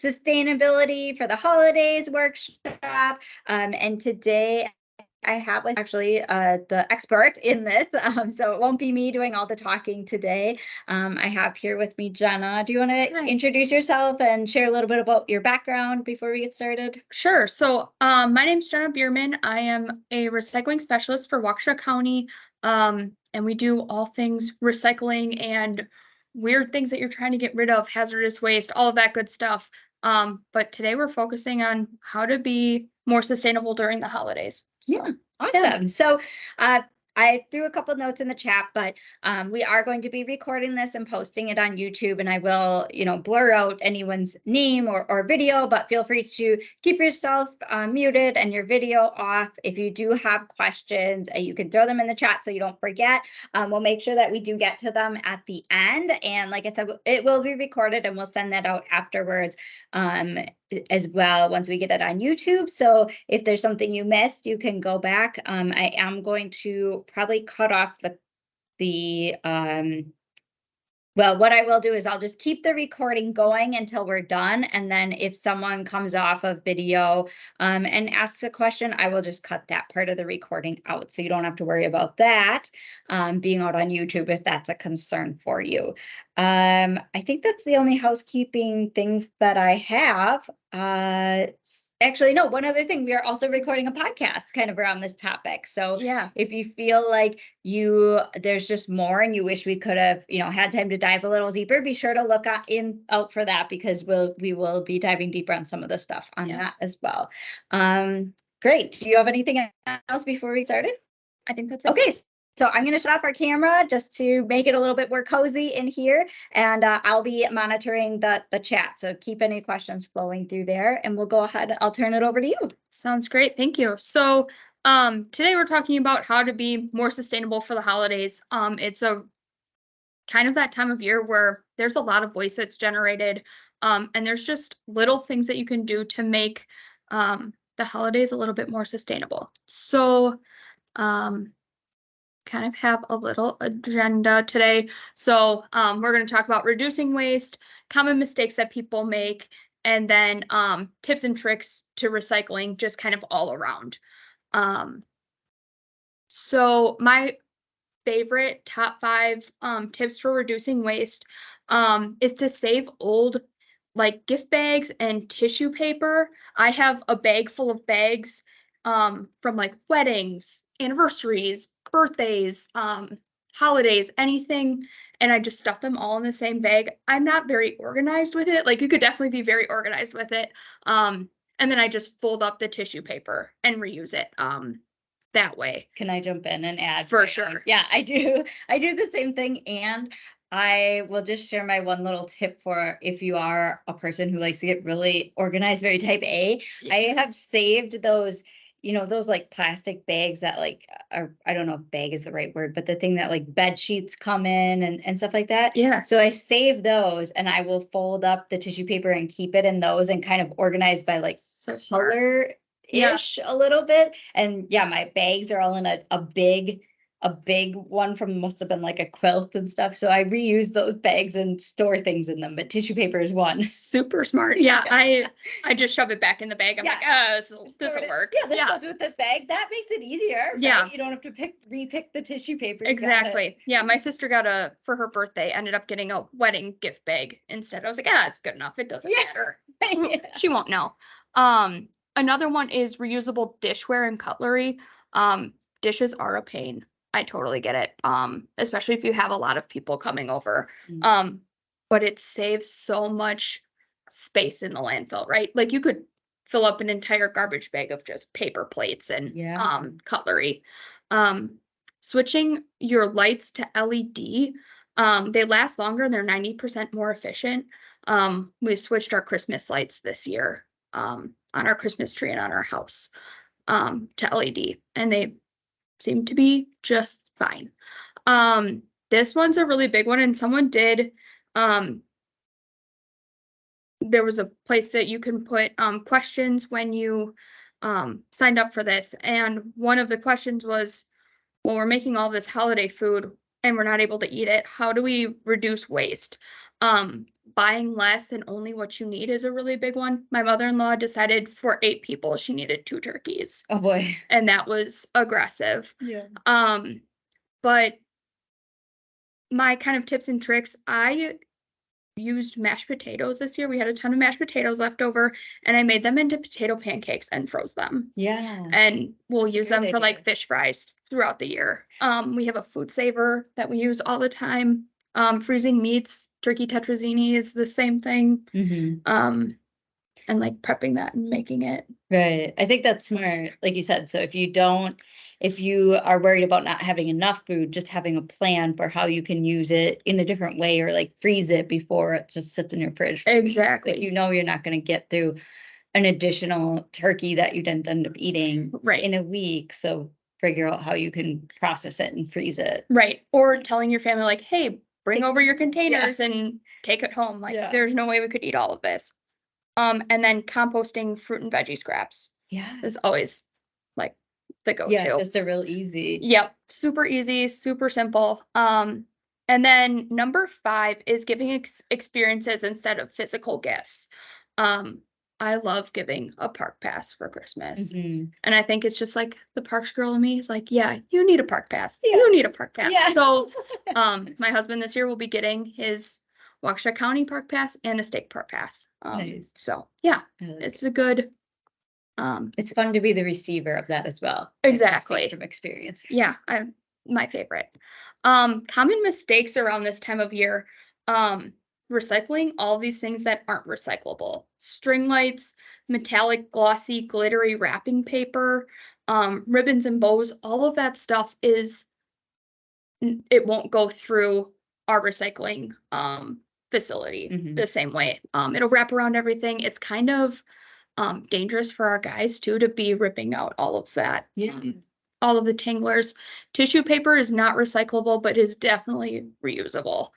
Sustainability for the Holidays workshop. And today I have with actually the expert in this, so it won't be me doing all the talking today. I have here with me Jenna. Do you want to introduce yourself and share a little bit about your background before we get started? Sure. So my name's Jenna Biermann. I am a recycling specialist for Waukesha County, and we do all things recycling and weird things that you're trying to get rid of, hazardous waste, all of that good stuff. But today we're focusing on how to be more sustainable during the holidays. Yeah, awesome. So I threw a couple notes in the chat, but we are going to be recording this and posting it on YouTube, and I will, blur out anyone's name or video, but feel free to keep yourself muted and your video off. If you do have questions, you can throw them in the chat so you don't forget. We'll make sure that we do get to them at the end. And like I said, it will be recorded and we'll send that out afterwards as well once we get it on YouTube. So if there's something you missed, you can go back. I am going to probably cut off well, what I will do is I'll just keep the recording going until we're done. And then if someone comes off of video and asks a question, I will just cut that part of the recording out. So you don't have to worry about that being out on YouTube if that's a concern for you. I think that's the only housekeeping things that I have. Actually, no, one other thing, we are also recording a podcast kind of around this topic. So yeah, if you feel like there's just more and you wish we could have, had time to dive a little deeper, be sure to look out for that, because we will be diving deeper on some of the stuff on that as well. Great. Do you have anything else before we started? I think that's it. Okay. So I'm going to shut off our camera just to make it a little bit more cozy in here, and I'll be monitoring the chat. So keep any questions flowing through there, and we'll go ahead. I'll turn it over to you. Sounds great. Thank you. So today we're talking about how to be more sustainable for the holidays. It's a kind of that time of year where there's a lot of waste that's generated, and there's just little things that you can do to make the holidays a little bit more sustainable. So kind of have a little agenda today. So we're going to talk about reducing waste, common mistakes that people make, and then tips and tricks to recycling, just kind of all around. So my favorite top 5 tips for reducing waste is to save old like gift bags and tissue paper. I have a bag full of bags from like weddings, anniversaries, birthdays, holidays, anything, and I just stuff them all in the same bag. I'm not very organized with it. Like, you could definitely be very organized with it. And then I just fold up the tissue paper and reuse it that way. Can I jump in and add? For sure. Yeah, I do the same thing, and I will just share my one little tip for if you are a person who likes to get really organized, very type A. Yeah. I have saved those, those like plastic bags that I don't know if bag is the right word, but the thing that like bed sheets come in and stuff like that. Yeah. So I save those, and I will fold up the tissue paper and keep it in those and kind of organize by like color-ish a little bit. And yeah, my bags are all in a big one from must have been like a quilt and stuff. So I reuse those bags and store things in them, but tissue paper is one. Super smart. Yeah, I just shove it back in the bag. I'm like, this will work. Yeah, this goes with this bag. That makes it easier. Yeah. Right? You don't have to repick the tissue paper. Exactly. Yeah, my sister got for her birthday, ended up getting a wedding gift bag instead. I was like, it's good enough. It doesn't matter. She won't know. Another one is reusable dishware and cutlery. Dishes are a pain. I totally get it. Especially if you have a lot of people coming over. But it saves so much space in the landfill, right? Like, you could fill up an entire garbage bag of just paper plates and cutlery. Switching your lights to LED, they last longer and they're 90% more efficient. We switched our Christmas lights this year on our Christmas tree and on our house to LED, and they seem to be just fine. This one's a really big one, and someone did, there was a place that you can put questions when you signed up for this, and one of the questions was, well, we're making all this holiday food and we're not able to eat it. How do we reduce waste? Buying less and only what you need is a really big one. My mother-in-law decided for 8 people she needed 2 turkeys, Oh, boy. and that was aggressive. Yeah. But my kind of tips and tricks, I used mashed potatoes this year. We had a ton of mashed potatoes left over, and I made them into potato pancakes and froze them. Yeah. And we'll That's a use them great for like idea. fish fries throughout the year. We have a food saver that we use all the time. Freezing meats, turkey tetrazzini is the same thing. Mm-hmm. And like prepping that and making it. Right. I think that's smart, like you said. So if you are worried about not having enough food, just having a plan for how you can use it in a different way, or like freeze it before it just sits in your fridge for a week, Exactly. that you're not going to get through an additional turkey that you didn't end up eating Right. in a week. So figure out how you can process it and freeze it. Right. Or telling your family like, hey, bring over your containers and take it home. Like there's no way we could eat all of this. And then composting fruit and veggie scraps Yeah. is always like the go-to. Yeah, just a real easy. Yep. Super easy, super simple. And then number 5 is giving experiences instead of physical gifts. I love giving a park pass for Christmas. Mm-hmm. And I think it's just like the parks girl in me is like, yeah, you need a park pass. Yeah. You need a park pass. Yeah. So my husband this year will be getting his Waukesha County Park Pass and a state park pass. Nice. So yeah, it's a good. It's fun to be the receiver of that as well. Exactly. From experience. Yeah, I'm my favorite. Common mistakes around this time of year. Recycling all these things that aren't recyclable. String lights, metallic, glossy, glittery wrapping paper, ribbons and bows, all of that stuff it won't go through our recycling facility the same way. It'll wrap around everything. It's kind of dangerous for our guys too to be ripping out all of that. Yeah. All of the tanglers. Tissue paper is not recyclable, but is definitely reusable.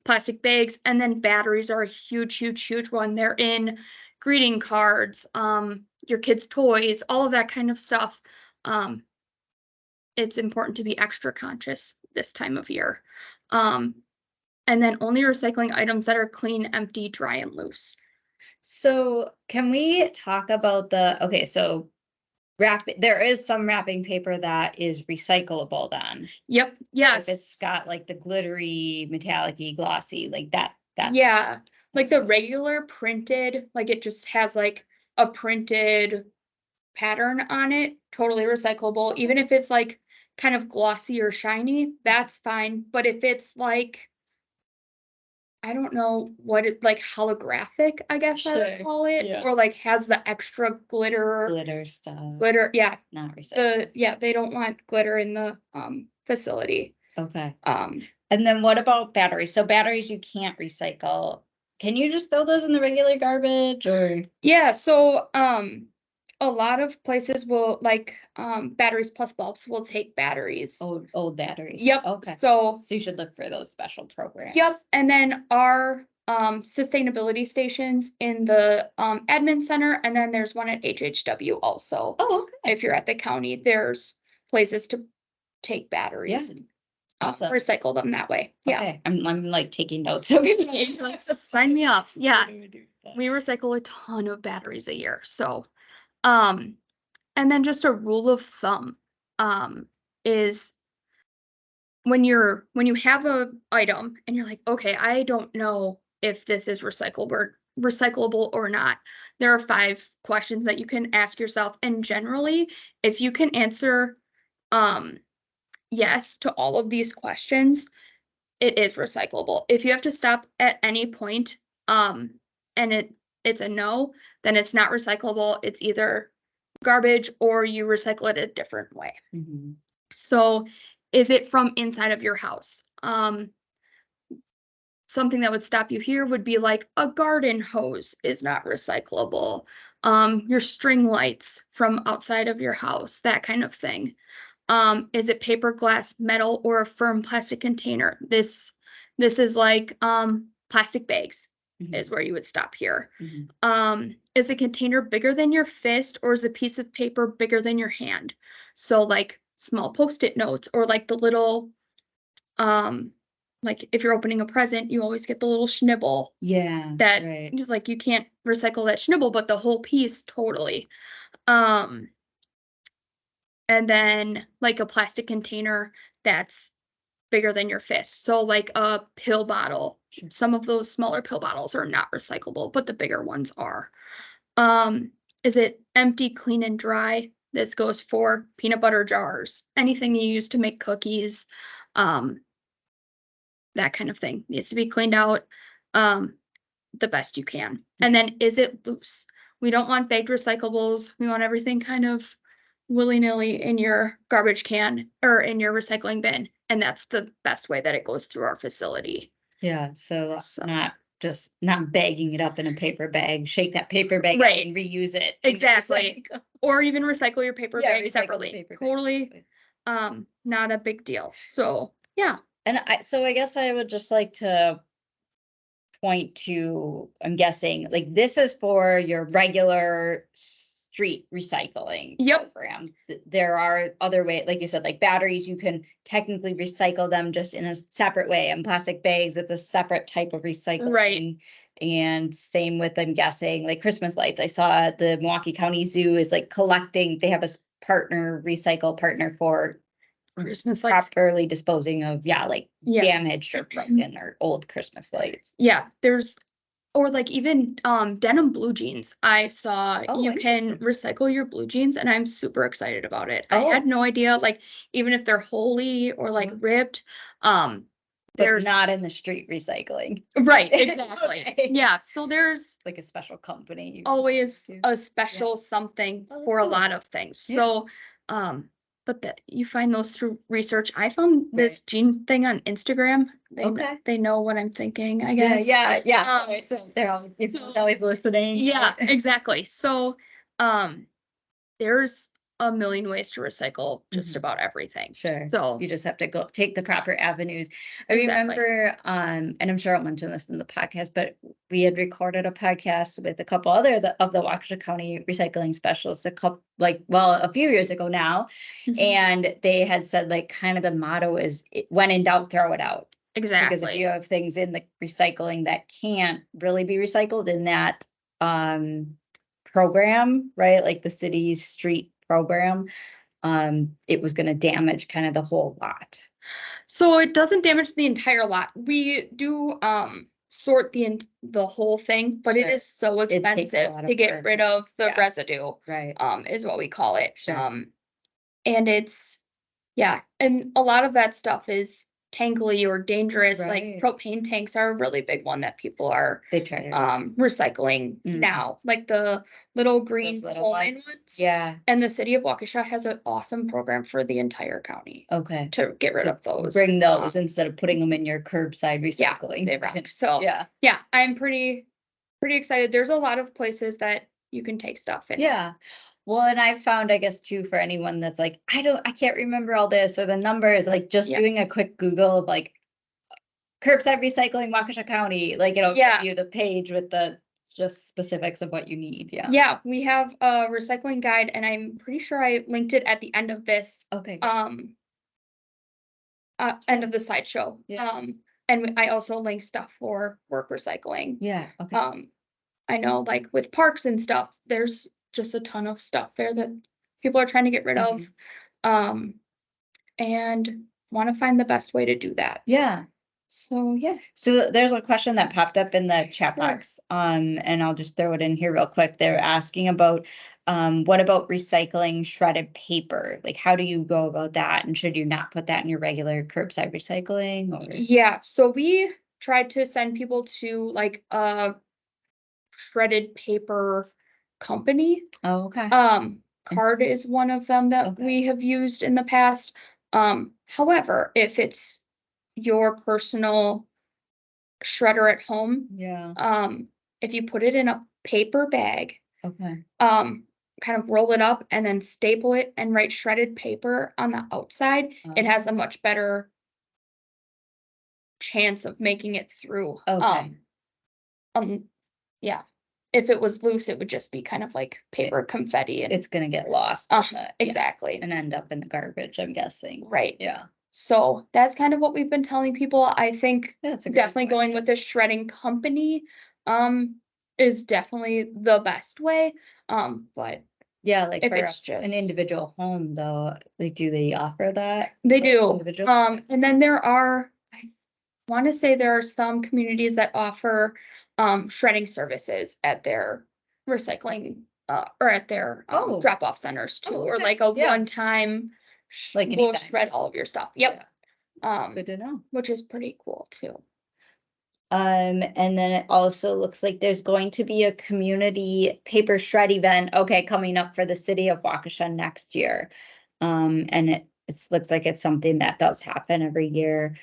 Plastic bags, and then batteries are a huge, huge, huge one. They're in greeting cards, your kids' toys, all of that kind of stuff. It's important to be extra conscious this time of year. And then only recycling items that are clean, empty, dry, and loose. So can we talk about so there is some wrapping paper that is recyclable then. Yep. Yes. If it's got like the glittery, metallic-y, glossy, like that's yeah. Like the regular printed, like it just has like a printed pattern on it, totally recyclable. Even if it's like kind of glossy or shiny, that's fine. But if it's like, I don't know what it like holographic, I guess I would call it, or like has the extra glitter stuff. Glitter, yeah. Not recyclable. They don't want glitter in the facility. Okay. And then what about batteries? So batteries you can't recycle. Can you just throw those in the regular garbage or? Yeah, so a lot of places will like batteries plus bulbs will take batteries. Old batteries. Yep. Okay. So you should look for those special programs. Yep. And then our sustainability stations in the admin center, and then there's one at HHW also. Oh, okay. If you're at the county, there's places to take batteries and awesome. recycle them that way. Yeah. Okay. I'm like taking notes. Okay. Sign me up. Yeah. We recycle a ton of batteries a year. So and then just a rule of thumb is when you have a item and you're like, okay, I don't know if this is recyclable or not. There are 5 questions that you can ask yourself. And generally, if you can answer yes to all of these questions, it is recyclable. If you have to stop at any point and it's a no, then it's not recyclable. It's either garbage or you recycle it a different way. So is it from inside of your house? Something that would stop you here would be like a garden hose is not recyclable. Your string lights from outside of your house, that kind of thing. Is it paper, glass, metal, or a firm plastic container? This is like plastic bags is where you would stop here. Is a container bigger than your fist, or is a piece of paper bigger than your hand? So like small Post-it notes, or like the little like if you're opening a present, you always get the little schnibble Yeah. that Right. like you can't recycle that schnibble, but the whole piece totally. Um, and then like a plastic container that's bigger than your fist. So like a pill bottle. Some of those smaller pill bottles are not recyclable, but the bigger ones are. Um, is it empty, clean, and dry? This goes for peanut butter jars, anything you use to make cookies, um, that kind of thing needs to be cleaned out the best you can. And then is it loose? We don't want bagged recyclables. We want everything kind of willy-nilly in your garbage can or in your recycling bin. And that's the best way that it goes through our facility. Yeah. So So not bagging it up in a paper bag, shake that paper bag out Right. and reuse it. Exactly. Or even recycle your paper Yeah, bag recycle the separately. paper bag Totally separately. not a big deal. So yeah. And I guess I would just like to point to, I'm guessing, like this is for your regular street recycling Yep. program. There are other ways, like you said, like batteries, you can technically recycle them just in a separate way. And plastic bags, it's a separate type of recycling. Right. And same with, I'm guessing, like Christmas lights. I saw the Milwaukee County Zoo is like collecting, they have a recycle partner for Christmas lights. properly disposing of, like Yeah. damaged or broken or old Christmas lights. Yeah. Or like even denim blue jeans. I saw Oh, you can interesting. recycle your blue jeans, and I'm super excited about it. I Oh. had no idea, like even if they're holey or like ripped, But there's not in the street recycling. right, exactly. Okay. Yeah, so there's Like a special company. you can always sell to. a special something Oh, that's for a cool. lot of things. Yeah. So, but that you find those through research. I found this jean thing on Instagram. Okay. They know what I'm thinking, I guess. Yeah. So you're always listening. Yeah, exactly. So, there's a million ways to recycle just Mhm. about everything. Sure. So You just have to go take the proper avenues. I Exactly. remember, and I'm sure I'll mention this in the podcast, but we had recorded a podcast with a couple other of the Waukesha County Recycling Specialists a few years ago now. Mhm. And they had said like kind of the motto is when in doubt, throw it out. Because if Exactly. you have things in the recycling that can't really be recycled in that program, right? Like the city's street program, it was going to damage kind of the whole lot. So it doesn't damage the entire lot. We do sort the whole thing, but it Sure. is so It takes a expensive lot of to get work. rid of the Yeah. residue. Right. Is what we call it. Sure. And it's and a lot of that stuff is tangly or dangerous. Like Right. propane tanks are a really big one that people are They try to recycling now. Like the little green those little Pullman ones. ones. Yeah. And the city of Waukesha has an awesome program for the entire county Okay. to get rid of those. Bring those instead of putting them in your curbside recycling. They rock. So yeah. I'm pretty excited. There's a lot of places that you can take stuff in. Yeah. Well, and I found, I guess, too, for anyone that's like, I can't remember all this or the numbers, like just doing a quick Google of like curbside recycling, Waukesha County, like it'll give you the page with the just specifics of what you need. Yeah. Yeah, we have a recycling guide, and I'm pretty sure I linked it at the end of this. Okay. End of the slideshow. Yeah. And I also link stuff for work recycling. Yeah. Okay. I know like with parks and stuff, there's just a ton of stuff there that people are trying to get rid of. And want to find the best way to do that. Yeah. So So there's a question that popped up in the chat box, and I'll just throw it in here real quick. They're asking about, what about recycling shredded paper? Like, how do you go about that? And should you not put that in your regular curbside recycling? Or Yeah, so we tried to send people to like a shredded paper company. oh, okay. Card is one of them that we have used in the past. However, if it's your personal shredder at home, if you put it in a paper bag, kind of roll it up and then staple it and write shredded paper on the outside, it has a much better chance of making it through. Yeah. If it was loose, it would just be kind of like paper confetti, and it's gonna get lost. exactly. And end up in the garbage, I'm guessing. Right. Yeah. So that's kind of what we've been telling people. I think That's a great definitely going with a shredding company is definitely the best way. But Yeah, like if for it's just an individual home though, like do they offer that? they for do. individual? And then I want to say there are some communities that offer shredding services at their recycling or at their Oh. drop-off centers too, Oh, or okay. like a Yeah. one-time Like we'll anytime. shred all of your stuff. Yep. Good to know. Which is pretty cool too. And then it also looks like there's going to be a community paper shred event, okay, coming up for the city of Waukesha next year. And it looks like it's something that does happen every year.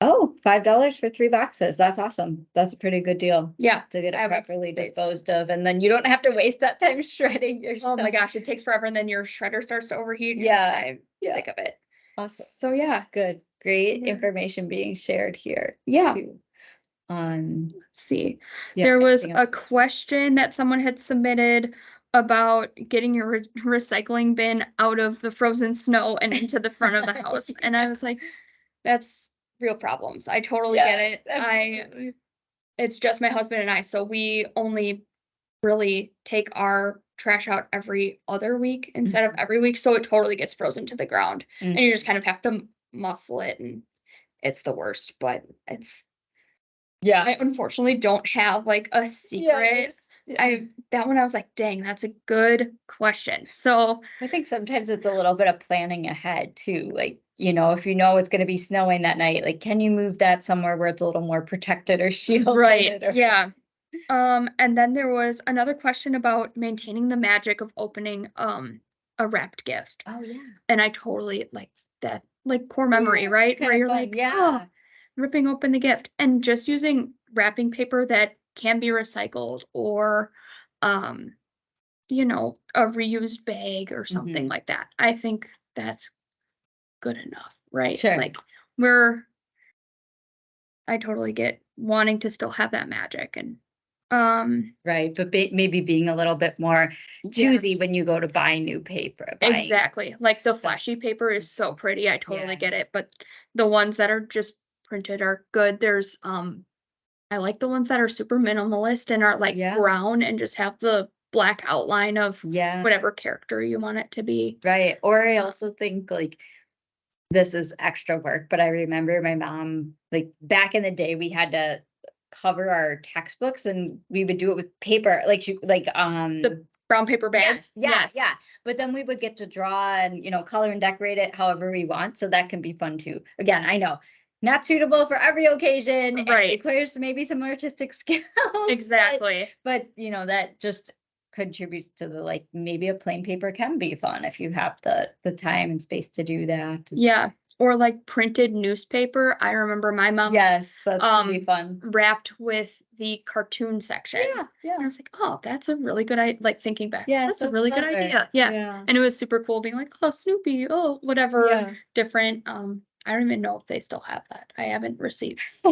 Oh, $5 for 3 boxes. That's awesome. That's a pretty good deal Yeah. to get it I would properly say- disposed of, and then you don't have to waste that time shredding your Oh my stuff. gosh, it takes forever and then your shredder starts to overheat. Yeah, I'm yeah. sick of it. Awesome. So yeah. Good. Great Yeah. information being shared here. Yeah. Too. Let's see. Yeah, There was anything a else? question that someone had submitted about getting your recycling bin out of the frozen snow and into the front of the house. And I was like, that's real problems. I totally get it. Absolutely. It's just my husband and I, so we only really take our trash out every other week instead of every week. So it totally gets frozen to the ground. Mm. And you just kind of have to muscle it, and it's the worst, but Yeah. I unfortunately don't have like a secret. Yeah. That one I was like, dang, that's a good question. So I think sometimes it's a little bit of planning ahead too. Like, if you know it's going to be snowing that night, like, can you move that somewhere where it's a little more protected or shielded? right, or- yeah. And then there was another question about maintaining the magic of opening a wrapped gift. Oh yeah. And I totally like that, like core memory, Yeah, right? kind Where of you're fun, like, yeah. oh, ripping open the gift and just using wrapping paper that can be recycled, or a reused bag or something Mhm. like that. I think that's good enough, right? Sure. Like I totally get wanting to still have that magic, and Right, but maybe being a little bit more yeah, choosy when you go to buy new paper. Buying exactly. Like the stuff. flashy paper is so pretty. I totally Yeah. get it, but the ones that are just printed are good. There's I like the ones that are super minimalist and are like Yeah. brown and just have the black outline of Yeah. whatever character you want it to be. Right. Or I also think like this is extra work, but I remember my mom, like back in the day, we had to cover our textbooks and we would do it with paper, like The brown paper bags. yeah. But then we would get to draw and color and decorate it however we want. So that can be fun too. Again, I know not suitable for every occasion and Right. requires maybe some artistic skills. Exactly. But that just contributes to the like maybe a plain paper can be fun if you have the time and space to do that. Yeah. Or like printed newspaper. I remember my mom Yes, that's gonna be fun. wrapped with the cartoon section. Yeah, And I yeah. was like, oh, that's a really good idea. Like thinking back, Yeah, that's a so really good clever. idea. Yeah. Yeah. And it was super cool being like, oh, Snoopy, oh, whatever, Yeah. different. I don't even know if they still have that. I haven't received Yeah,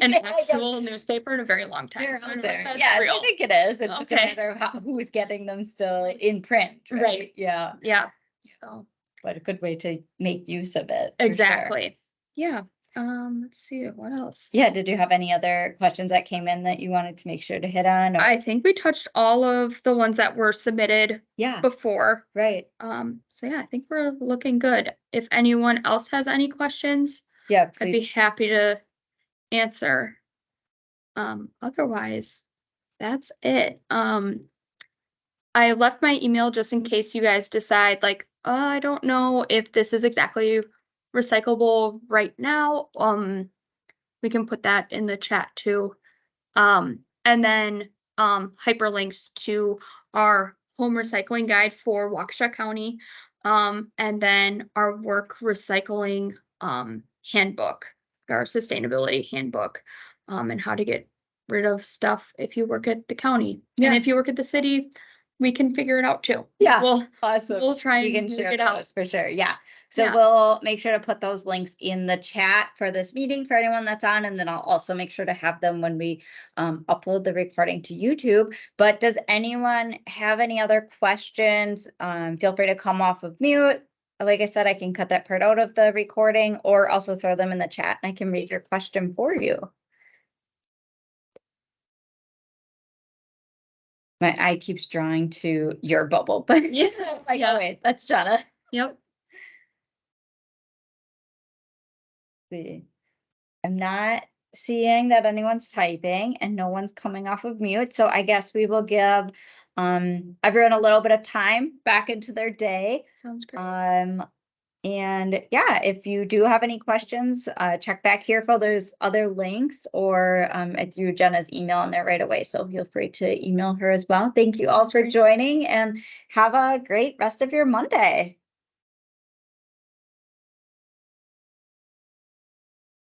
an I guess actual newspaper in a very long time. they're So out I'm like, there. that's Yes, real. I think it is. It's just a Okay. matter of who's getting them still in print, right? Right. Yeah. Yeah. So But a good way to make use of it. For sure. exactly. Yeah. Let's see what else. Yeah. Did you have any other questions that came in that you wanted to make sure to hit on? I think we touched all of the ones that were submitted Yeah. before. Right. So yeah, I think we're looking good. If anyone else has any questions, Yeah. I'd be Please. happy to answer. Otherwise, that's it. I left my email just in case you guys decide like, I don't know if this is exactly recyclable right now. We can put that in the chat too. And then hyperlinks to our home recycling guide for Waukesha County, and then our work recycling handbook, our sustainability handbook, and how to get rid of stuff if you work at the county. Yeah. And if you work at the city, we can figure it out too. Yeah. We'll Awesome. try We and can share work it out. those for sure. Yeah. So Yeah. we'll make sure to put those links in the chat for this meeting for anyone that's on, and then I'll also make sure to have them when we upload the recording to YouTube. But does anyone have any other questions? Feel free to come off of mute. like I said, I can cut that part out of the recording or also throw them in the chat and I can read your question for you. My eye keeps drawing to your bubble, but Yeah. like, Yeah. oh wait, that's Jenna. Yep. See. I'm not seeing that anyone's typing and no one's coming off of mute. So I guess we will give everyone a little bit of time back into their day. Sounds great. And yeah, if you do have any questions, check back here for those other links or I threw Jenna's email in there right away. So feel free to email her as well. Thank you all for joining and have a great rest of your Monday.